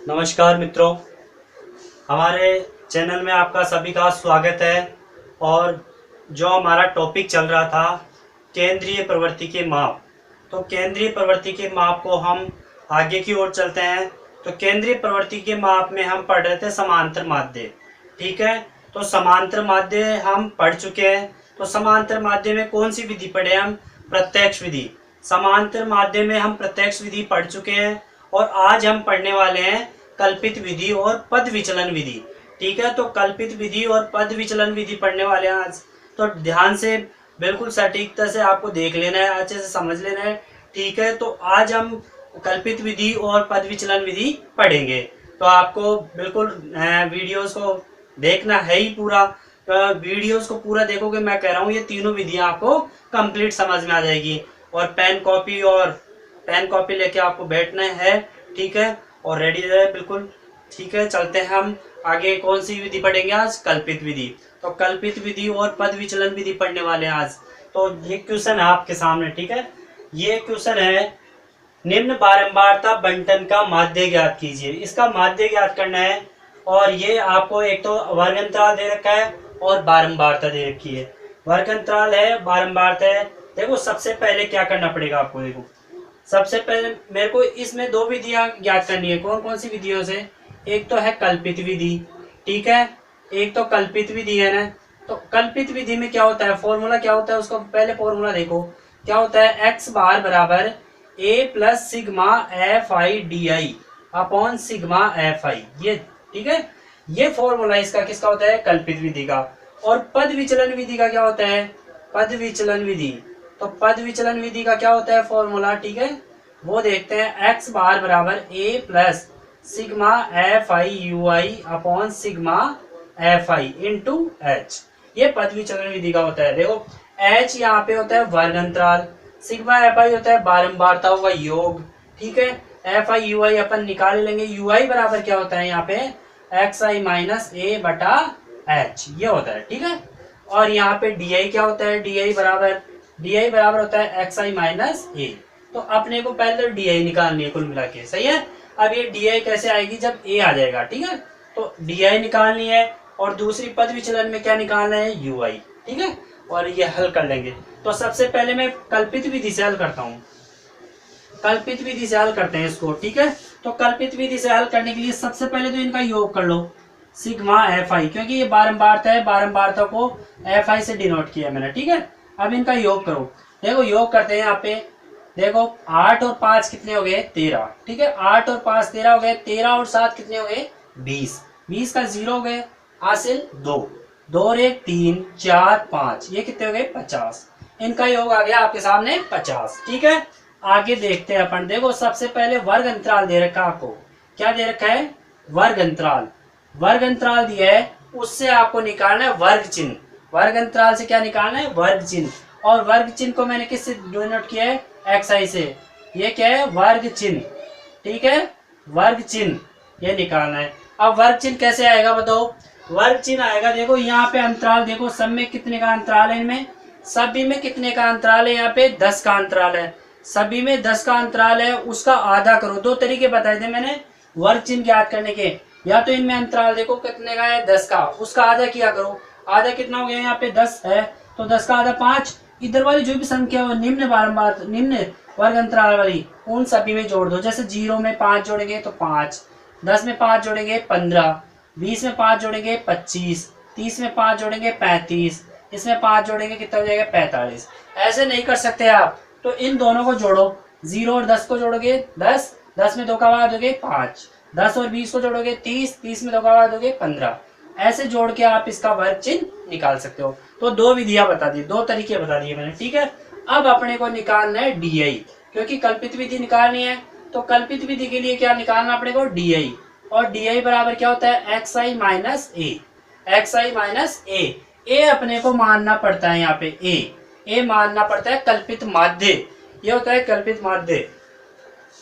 नमस्कार मित्रों, हमारे चैनल में आपका सभी का स्वागत है। और जो हमारा टॉपिक चल रहा था केंद्रीय प्रवृत्ति के माप, तो केंद्रीय प्रवृत्ति के माप को हम आगे की ओर चलते हैं। तो केंद्रीय प्रवृत्ति के माप में हम पढ़ रहे थे समांतर माध्य। ठीक है, तो समांतर माध्य हम पढ़ चुके हैं। तो समांतर माध्य में कौन सी विधि पढ़े हम? प्रत्यक्ष विधि। समांतर माध्य में हम प्रत्यक्ष विधि पढ़ चुके हैं और आज हम पढ़ने वाले हैं कल्पित विधि और पद विचलन विधि। ठीक है, तो कल्पित विधि और पद विचलन विधि पढ़ने वाले हैं आज। तो ध्यान से बिल्कुल सटीकता से आपको देख लेना है, अच्छे से समझ लेना है। ठीक है, तो आज हम कल्पित विधि और पद विचलन विधि पढ़ेंगे। तो आपको बिल्कुल वीडियोस को देखना है ही पूरा। वीडियोस को पूरा देखोगे, मैं कह रहा हूँ ये तीनों विधियां आपको कंप्लीट समझ में आ जाएगी। और पेन कॉपी लेके आपको बैठना है। ठीक है, और रेडी रहे बिल्कुल। ठीक है, चलते हैं हम आगे। कौन सी विधि पढ़ेंगे आज? कल्पित विधि। तो कल्पित विधि और पद विचलन विधि पढ़ने वाले हैं आज। तो ये क्वेश्चन है आपके सामने। ठीक है, ये क्वेश्चन है, निम्न बारंबारता बंटन का माध्य ज्ञात कीजिए। इसका माध्य ज्ञात करना है। और ये आपको एक तो वर्ग अंतराल दे रखा है और बारंबारता दे रखी है। वर्ग अंतराल है, बारंबारता है। देखो सबसे पहले क्या करना पड़ेगा आपको। देखो सबसे पहले मेरे को इसमें दो विधियां ज्ञात करनी है। कौन कौन सी विधियों से? एक तो है कल्पित विधि। ठीक है, एक तो कल्पित विधि है ना। तो कल्पित विधि में क्या होता है, फॉर्मूला क्या होता है उसका? पहले फॉर्मूला देखो क्या होता है। एक्स बार बराबर A plus sigma F I D I upon sigma F I. ये ठीक है, ये फॉर्मूला इसका किसका होता है? कल्पित विधि का। और पद विचलन विधि का क्या होता है? पद विचलन विधि। तो पद विचलन विधि का क्या होता है फॉर्मूला? ठीक है, वो देखते हैं। एक्स बार बराबर A plus sigma F I U I upon sigma F I into H. ये पद विचलन विधि का होता है। देखो एच यहाँ पे होता है वर्ग अंतराल, सिग्मा एफ आई होता है बारंबारताओं का योग। ठीक है, एफ आई यू आई अपन निकाल लेंगे। यू आई बराबर क्या होता है यहाँ पे? एक्स आई माइनस ए बटा एच, ये होता है। ठीक है, और यहाँ पे डी आई क्या होता है? डी आई बराबर होता है एक्स आई माइनस ए। तो अपने को पहले तो डी आई निकालनी है कुल मिला के। सही है, अब ये डी आई कैसे आएगी? जब ए आ जाएगा। ठीक है, तो डी आई निकालनी है और दूसरी पद विचलन में क्या निकालना है? यू आई। ठीक है, और ये हल कर लेंगे। तो सबसे पहले मैं कल्पित विधि से हल करता हूँ। कल्पित विधि से हल करते हैं इसको। ठीक है, तो कल्पित विधि से हल करने के लिए सबसे पहले तो इनका योग कर लो, सिग्मा एफ आई, क्योंकि ये बारंबारता है, बारंबारता को एफ आई से डिनोट किया मैंने। ठीक है, अब इनका योग करो। देखो योग करते हैं यहाँ पे। देखो 8 और 5 कितने हो गए? 13। ठीक है, 8 और 5 13 हो गए। 13 और 7 कितने हो गए? 20। 20 का 0 हो गए, हासिल 2। 2 और 1 3 4 5, ये कितने हो गए? 50। इनका योग आ गया आपके सामने 50। ठीक है, आगे देखते हैं अपन। देखो सबसे पहले वर्ग अंतराल दे रखा है आपको। क्या दे रखा है? वर्ग अंतराल। वर्ग अंतराल दिया है, उससे आपको निकालना है वर्ग चिन्ह। वर्ग अंतराल से क्या निकालना है? वर्ग चिन्ह। और वर्ग चिन्ह को मैंने किससे डिनोट किया है? एक्स आई से। ये क्या है? वर्ग चिन्ह। ठीक है, वर्ग चिन्ह ये निकालना है। अब वर्ग चिन्ह कैसे आएगा बताओ? वर्ग चिन्ह आएगा, देखो यहाँ पे अंतराल देखो, सब में कितने का अंतराल है? इनमें सभी में कितने का अंतराल है? यहाँ पे 10 का अंतराल है। सभी में 10 का अंतराल है, उसका आधा करो। दो तरीके बताए थे मैंने वर्ग चिन्ह ज्ञात करने के। या तो इनमें अंतराल देखो कितने का है? 10 का, उसका आधा किया करो। आधा कितना हो गया? यहाँ पे 10 है, तो 10 का आधा 5। इधर वाली जो भी संख्या हो निम्न वर्ग अंतराल वाली, उन सभी में जोड़ दो। जैसे 0 में 5 जोड़ेंगे तो 5, 10 में 5 जोड़ेंगे 15, 20 में 5 जोड़ेंगे 25, 30 में 5 जोड़ेंगे 35, इसमें 5 जोड़ेंगे कितना हो जाएगा? 45। ऐसे नहीं कर सकते आप, तो इन दोनों को जोड़ो। 0 और 10 को जोड़ोगे 10, 10 में 2 का बाद दोगे 5, 10 और 20 को जोड़ोगे 30, 30 में 2 का बाद दोगे 15। ऐसे जोड़ के आप इसका वर्ग चिन्ह निकाल सकते हो। तो दो विधियां बता दी, दो तरीके बता दिए मैंने। ठीक है, अब अपने को निकालना है डी आई, क्योंकि कल्पित विधि निकालनी है। तो कल्पित विधि के लिए क्या निकालना अपने को? D I. और डी आई बराबर क्या होता है? एक्स आई माइनस ए। एक्स आई माइनस ए। ए अपने को मानना पड़ता है यहाँ पे, ए मानना पड़ता है कल्पित माध्य। ये होता है कल्पित माध्य।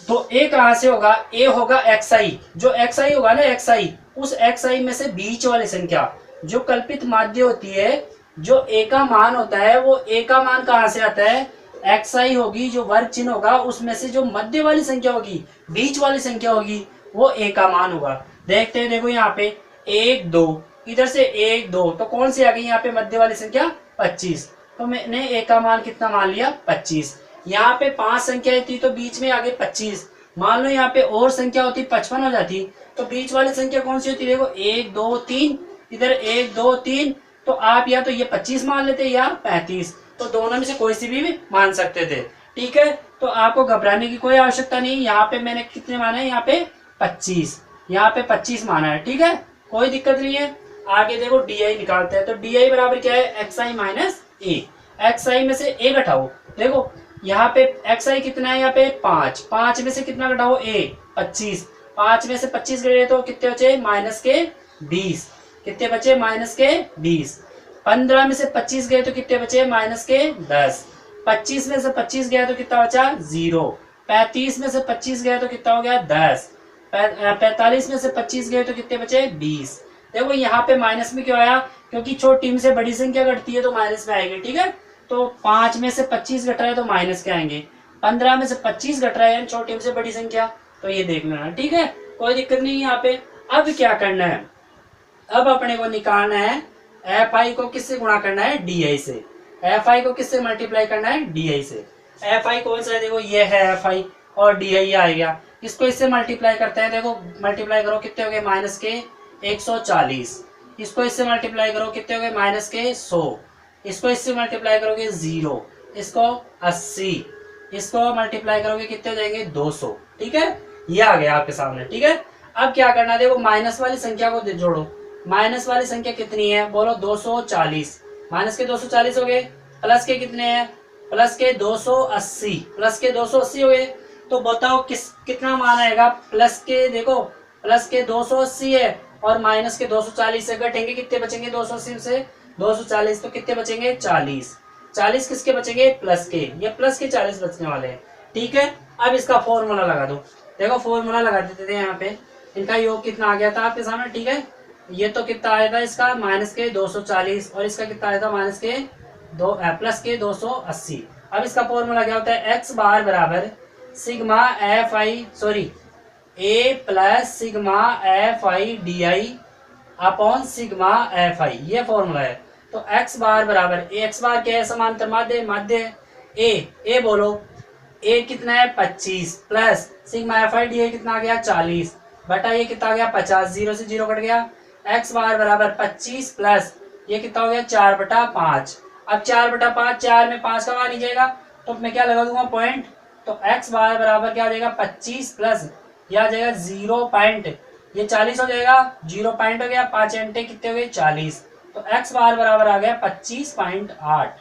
तो ए कहां से होगा? ए होगा एक्स आई। जो एक्स आई होगा ना, एक्स आई, उस एक्स आई में से बीच वाली संख्या जो कल्पित माध्य होती है, जो ए का मान होता है, वो ए का मान कहां से आता है? एक्स आई होगी, जो वर्ग चिन्ह होगा उसमें से जो मध्य वाली संख्या होगी, बीच वाली संख्या होगी, वो ए का मान होगा। देखते हैं, देखो यहाँ पे 1 2, इधर से 1 2, तो कौन सी आ गई यहाँ पे मध्य वाली संख्या 25, तो मैंने ए का मान कितना मान लिया 25। यहाँ पे 5 संख्याएं थी तो बीच में आगे 25, मान लो यहाँ पे और संख्या होती 55 हो जाती, तो बीच वाली संख्या कौन सी होती, देखो 1 2 3, इधर 1 2 3, तो आप या तो ये 25 मान लेते या 35, तो दोनों में से कोई सी भी मान सकते थे। ठीक है, तो आपको घबराने की कोई आवश्यकता नहीं। यहाँ पे मैंने कितने माना है, यहाँ पे 25, यहाँ पे 25 माना है। ठीक है, कोई दिक्कत नहीं है। आगे देखो डी आई निकालते हैं, तो डी आई बराबर क्या है, एक्स आई माइनस ए। एक्स आई में से ए घटाओ, देखो यहाँ पे एक्स आई कितना है, यहाँ पे 5, 5 में से कितना घटाओ ए 25, 5 में से 25 घटे तो कितने बचे माइनस के 20, कितने बचे माइनस के 20। 15 में से 25 गए तो कितने बचे माइनस के 10, 25 में से 25 गया तो कितना बचा 0, 35 में से 25 गया तो कितना हो गया 10, 45 में से 25 गए तो कितने बचे 20। देखो यहाँ पे माइनस में क्यों आया, क्योंकि छोटी में से बड़ी संख्या घटती है तो माइनस में आएगी। ठीक है, तो 5 में से 25 घट रहा है तो माइनस के आएंगे, 15 में से 25 घट रहा है छोटी में से बड़ी संख्या, तो ये देख लेना। ठीक है, कोई दिक्कत नहीं यहाँ पे। अब क्या करना है, अब अपने को निकालना है एफ आई को किससे गुणा करना है, डी आई से। एफ आई को किससे मल्टीप्लाई करना है, डी आई से। एफ आई कौन सा है, देखो ये है एफ आई और डी आई आ गया, इसको इससे मल्टीप्लाई करते हैं। देखो मल्टीप्लाई करो कितने हो गए माइनस के 140, इसको इससे मल्टीप्लाई करो कितने हो गए माइनस के 100, इसको इससे मल्टीप्लाई करोगे 0, इसको 80, इसको मल्टीप्लाई करोगे कितने हो जाएंगे 200। ठीक है, ये आ गया आपके सामने। ठीक है, अब क्या करना है, देखो माइनस वाली संख्या को जोड़ो। माइनस वाली संख्या कितनी है, बोलो 240, माइनस के 240 हो गए, प्लस के कितने हैं, प्लस के 280, प्लस के 280 हो गए। तो बताओ कितना मान आएगा, प्लस के देखो प्लस के 280 है और माइनस के 240 से घटेंगे, कितने बचेंगे 280 से 240, तो कितने बचेंगे 40, 40 किसके बचेंगे प्लस के, ये प्लस के 40 बचने वाले हैं। ठीक है, अब इसका फॉर्मूला लगा दो। देखो फॉर्मूला लगा देते थे, यहाँ पे इनका योग कितना आ गया था आपके सामने। ठीक है, ये तो कितना आया था इसका माइनस के 240 और इसका कितना आया था माइनस के प्लस के 280। अब इसका फॉर्मूला क्या होता है, एक्स बार बराबर sigma F I sorry A plus sigma F I D I upon sigma F I, ये फॉर्मूला है। तो एक्स बार बराबर एक्स बार क्या है, समांतर माध्य, माध्य ए बोलो, ए कितना है 25 plus sigma F I D आई कितना आ गया 40 बटा ये कितना आ गया 50, 0 से 0 कट गया। एक्स बार बराबर 25 प्लस ये कितना हो गया 4/5। अब 4/5, 4 में 5 का मान नहीं जाएगा तो मैं क्या लगा दूंगा पॉइंट, तो एक्स बार बराबर क्या हो जाएगा 25 प्लस यह आ जाएगा 0 पॉइंट, ये 40 हो जाएगा, 0 पॉइंट हो गया, 5 घंटे कितने हो गए 40, तो एक्स बार बराबर आ गया 25.8,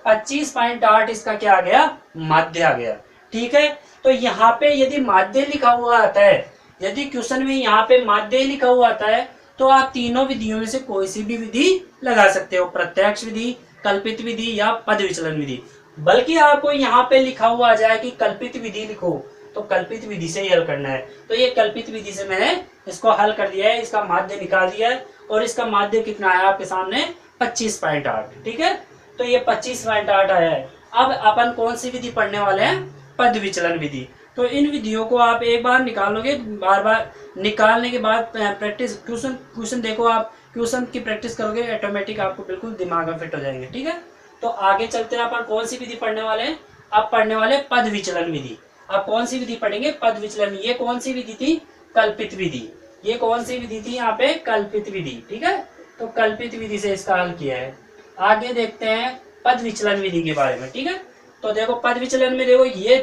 25.8 इसका क्या आ गया माध्य आ गया। ठीक है, तो यहाँ पे यदि माध्य लिखा हुआ आता है, यदि क्वेश्चन में यहाँ पे माध्य लिखा हुआ आता है तो आप तीनों विधियों में से कोई सी भी विधि लगा सकते हो, प्रत्यक्ष विधि, कल्पित विधि या पद विचलन विधि। बल्कि आपको यहाँ पे लिखा हुआ आ जाए कि कल्पित विधि लिखो तो कल्पित विधि से ही हल करना है। तो ये कल्पित विधि से मैंने इसको हल कर दिया है, इसका माध्य निकाल दिया है और इसका माध्य कितना आया आपके सामने 25.8। ठीक है, तो ये 25.8 आया है। अब अपन कौन सी विधि पढ़ने वाले हैं, पद विचलन विधि। तो इन विधियों को आप एक बार निकालोगे, बार बार निकालने के बाद प्रैक्टिस क्वेश्चन देखो, आप क्वेश्चन की प्रैक्टिस करोगे ऑटोमेटिक आपको बिल्कुल दिमाग में फिट हो जाएंगे। ठीक है, तो आगे चलते हैं, अपन कौन सी विधि पढ़ने वाले हैं, आप पढ़ने वाले पद विचलन विधि। आप कौन सी विधि पढ़ेंगे, पद विचलन। ये कौन सी विधि थी, कल्पित विधि। ये कौन सी विधि थी यहाँ पे, कल्पित विधि। ठीक है, तो कल्पित विधि से इसका हल किया है। आगे देखते हैं पद विचलन विधि के बारे में। ठीक है, तो देखो पद विचलन में देखो ये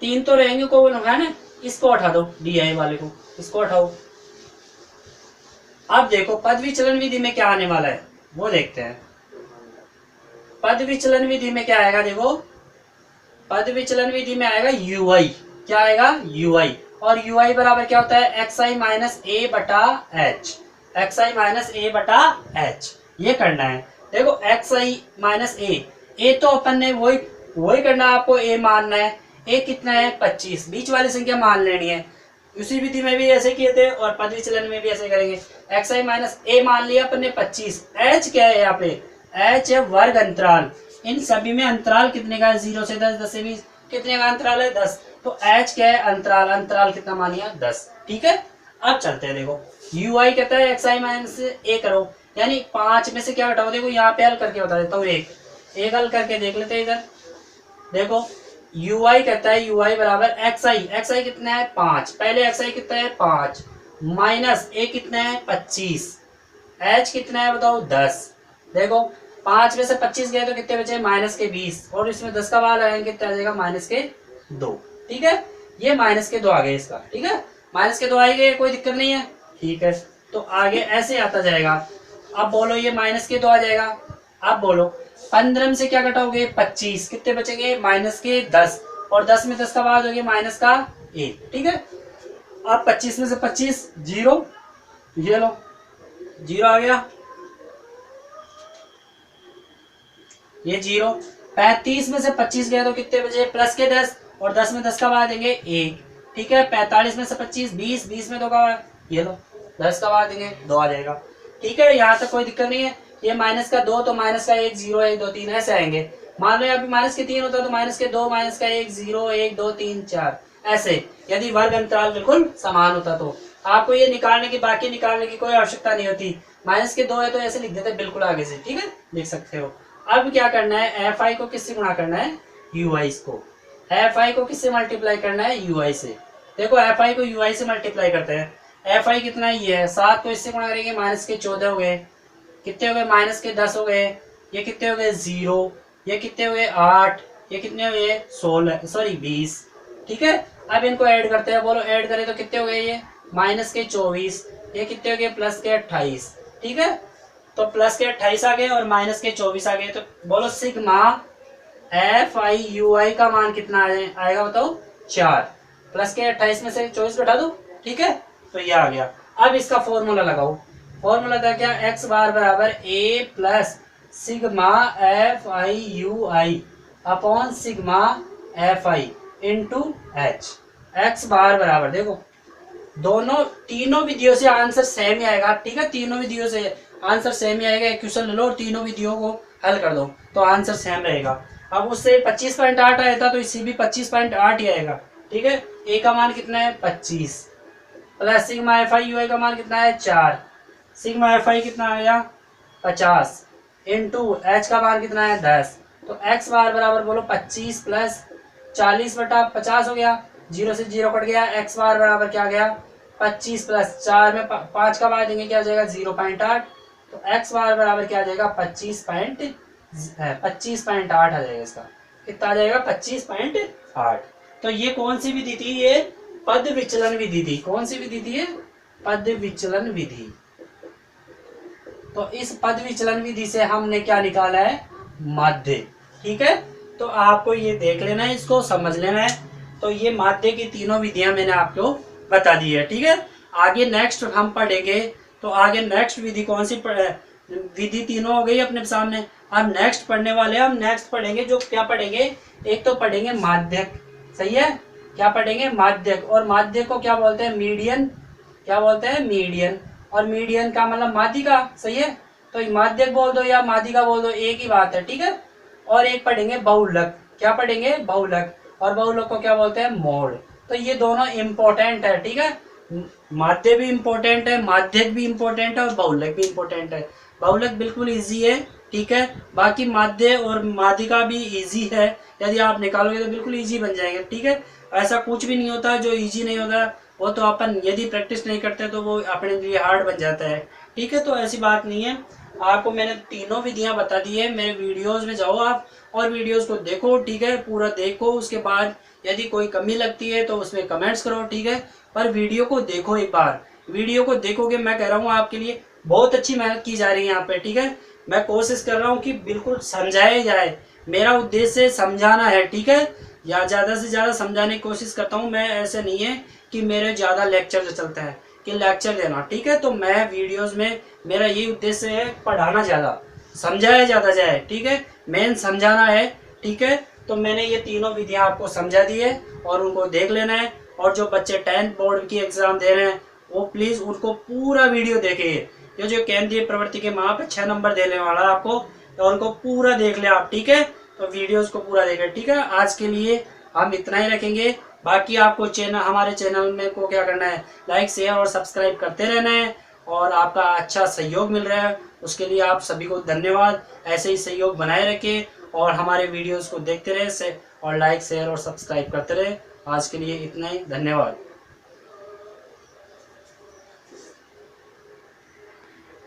3 तो रहेंगे, को है ना, इसको हटा दो, डी आई वाले को इसको हटाओ। अब देखो पद विचलन विधि में क्या आने वाला है वो देखते हैं। पद विचलन विधि में क्या आएगा, देखो पद विचलन विधि में आएगा यू आई। क्या आएगा, यू आई। और यू आई बराबर क्या होता है, एक्स आई माइनस ए बटा एच, एक्स आई माइनस ए बटा एच। ये करना है। देखो एक्स आई माइनस ए तो अपन ने वही करना है, आपको ए मानना है। ए कितना है 25, बीच वाली संख्या मान लेनी है। उसी विधि में भी ऐसे किए थे और पद विचलन में भी ऐसे करेंगे। एक्स आई माइनस ए मान लिया अपन ने 25। एच क्या है यहाँ पे, एच है वर्ग अंतराल। इन सभी में अंतराल कितने का है, 0 से 10, 10 से 20, कितने का अंतराल है 10। तो एच क्या है अंतराल, अंतराल कितना मान लिया 10। ठीक है, अब चलते हैं, देखो यू आई कहता है एक्स आई माइनस ए करो, यानी 5 में से क्या घटाओ, देखो यहाँ पे हल करके बता देता हूँ, एक हल करके देख लेते हैं इधर। देखो यू आई कहता है यू आई बराबर एक्स आई कितना है 5, पहले एक्स आई कितना है 5 माइनस ए कितना है 25, एच कितना है बताओ 10। देखो 5 में से 25 गए तो कितने बचे माइनस के 20, और इसमें 10 का बार लगाएंगे कितना आ जाएगा माइनस के 2। ठीक है, ये माइनस के 2 आ गए इसका। ठीक है, माइनस के 2 आ गए, कोई दिक्कत नहीं है। ठीक है, तो आगे ऐसे आता जाएगा। अब बोलो ये माइनस के 2 आ जाएगा। अब बोलो 15 में से क्या घटाओगे 25, कितने बचेंगे माइनस के 10, और 10 में 10 का बाद हो गया माइनस का 1। ठीक है, अब 25 में से 25 0, ये लो 0 आ गया, ये 0। 35 में से 25 गया तो कितने बचे प्लस के 10, और 10 में 10 का बाद देंगे 1। ठीक है, 45 में से 25 20, 20 में 2 का बाद, ये लो 10 का बाद देंगे 2 आ जाएगा। ठीक है, यहाँ तक कोई दिक्कत नहीं है। ये माइनस का 2 तो माइनस का 1 0 1 2 3 ऐसे आएंगे। मान लो अभी माइनस के 3 होता तो माइनस के 2 माइनस का 1 0 1 2 3 4 ऐसे, यदि वर्ग अंतराल बिल्कुल समान होता तो। आपको ये निकालने की बाकी निकालने की कोई आवश्यकता नहीं होती। माइनस के 2 है तो ऐसे लिख देते बिल्कुल आगे से। ठीक है, लिख सकते हो। अब क्या करना है, एफ आई को किससे गुणा करना है यू आई को, एफ आई को किससे मल्टीप्लाई करना है यू आई से। देखो एफ आई को यू आई से मल्टीप्लाई करते हैं। एफ आई कितना ये है 7 को इससे गुणा करेंगे माइनस के 14 हो गए, कितने हो गए माइनस के 10 हो गए, ये कितने हो गए 0, ये कितने हो गए 8, ये कितने हो गए 16 सॉरी 20। ठीक है, अब इनको ऐड करते हैं, बोलो ऐड करें तो कितने हो गए ये माइनस के 24, ये कितने हो गए प्लस के 28। ठीक है, तो प्लस के 28 आ गए और माइनस के 24 आ गए, तो बोलो sigma F I U I का मान कितना आएगा बताओ 4, प्लस के 28 में से 24 घटा दो। ठीक है, तो ये आ गया। अब इसका फॉर्मूला लगाओ, फॉर्मूला था क्या एक्स बार बराबर A plus sigma F I U I upon sigma F I into H. X bar बराबर देखो दोनों तीनों विधियों से आंसर सेम ही आएगा। ठीक है, तीनों विधियों से आंसर सेम ही आएगा। एक क्वेश्चन ले लो और तीनों विधियों को हल कर दो तो आंसर सेम रहेगा। अब उससे 25.8 आया था तो इसी भी 25.8 ही आएगा। ठीक है, ए का मान कितना है 25 plus sigma F I U I का मान कितना है 4, सिग्मा एफ आई कितना आया 50 इंटू एच का मान कितना है 10। तो एक्स बार बराबर बोलो 25 प्लस 40 बटा 50 हो गया, 0 से 0 कट गया। एक्स बार बराबर क्या गया 25 प्लस 4 में 5 का बार देंगे क्या आ जाएगा 0.8, तो एक्स बार बराबर क्या आ जाएगा 25.8 आ जाएगा। इसका कितना आ जाएगा 25.8। तो ये कौन सी विधि थी, ये पद विचलन विधि थी। कौन सी विधि थी, पद विचलन विधि। तो इस पद विचलन विधि से हमने क्या निकाला है माध्य। ठीक है, तो आपको ये देख लेना है, इसको समझ लेना है। तो ये माध्य की तीनों विधियां मैंने आपको बता दी है। ठीक है, आगे नेक्स्ट हम पढ़ेंगे। तो आगे नेक्स्ट विधि कौन सी विधि तीनों हो गई अपने सामने। अब नेक्स्ट पढ़ने वाले हम नेक्स्ट पढ़ेंगे जो क्या पढ़ेंगे, एक तो पढ़ेंगे माध्यक। सही है, क्या पढ़ेंगे माध्यक, और माध्यक को क्या बोलते हैं मीडियन, क्या बोलते हैं मीडियन, और मीडियन का मतलब माध्यिका। सही है, तो माध्यक बोल दो या माध्यिका बोल दो एक ही बात है। ठीक है, और एक पढ़ेंगे बहुलक। क्या पढ़ेंगे बहुलक, और बहुलक को क्या बोलते हैं मोड। तो ये दोनों इम्पोर्टेंट है। ठीक है, माध्य भी इम्पोर्टेंट है, माध्यक भी इम्पोर्टेंट है, और बहुलक भी इम्पोर्टेंट है। बहुलक बिल्कुल इजी है। ठीक है, बाकी माध्य और माध्यिका भी इजी है, यदि आप निकालोगे तो बिल्कुल इजी बन जाएंगे। ठीक है, ऐसा कुछ भी नहीं होता जो इजी नहीं होता, वो तो अपन यदि प्रैक्टिस नहीं करते तो वो अपने लिए हार्ड बन जाता है। ठीक है, तो ऐसी बात नहीं है। आपको मैंने तीनों विधियां बता दी है। मेरे वीडियोस में जाओ आप और वीडियोस को देखो। ठीक है, पूरा देखो, उसके बाद यदि कोई कमी लगती है तो उसमें कमेंट्स करो। ठीक है, पर वीडियो को देखो, एक बार वीडियो को देखोगे, मैं कह रहा हूँ आपके लिए बहुत अच्छी मेहनत की जा रही है यहाँ पे। ठीक है, मैं कोशिश कर रहा हूँ कि बिल्कुल समझाया जाए, मेरा उद्देश्य समझाना है। ठीक है, या ज़्यादा से ज़्यादा समझाने की कोशिश करता हूँ मैं। ऐसे नहीं है कि मेरे ज़्यादा लेक्चर चलता है कि लेक्चर देना। ठीक है, तो मैं वीडियोस में मेरा ये उद्देश्य है पढ़ाना ज़्यादा, समझाया ज़्यादा जाए। ठीक है, मेन समझाना है। ठीक है, तो मैंने ये तीनों विधियाँ आपको समझा दी है और उनको देख लेना है। और जो बच्चे 10th बोर्ड की एग्ज़ाम दे रहे हैं वो प्लीज़ उनको पूरा वीडियो देखें। ये जो केंद्रीय प्रवृत्ति के माप 6 नंबर देने वाला है आपको, तो उनको पूरा देख ले आप। ठीक है, तो वीडियोस को पूरा देखें। ठीक है, आज के लिए हम इतना ही रखेंगे। बाकी आपको हमारे चैनल में को क्या करना है, लाइक शेयर और सब्सक्राइब करते रहना है। और आपका अच्छा सहयोग मिल रहा है, उसके लिए आप सभी को धन्यवाद। ऐसे ही सहयोग बनाए रखें और हमारे वीडियोस को देखते रहे और लाइक शेयर और सब्सक्राइब करते रहे। आज के लिए इतना ही, धन्यवाद।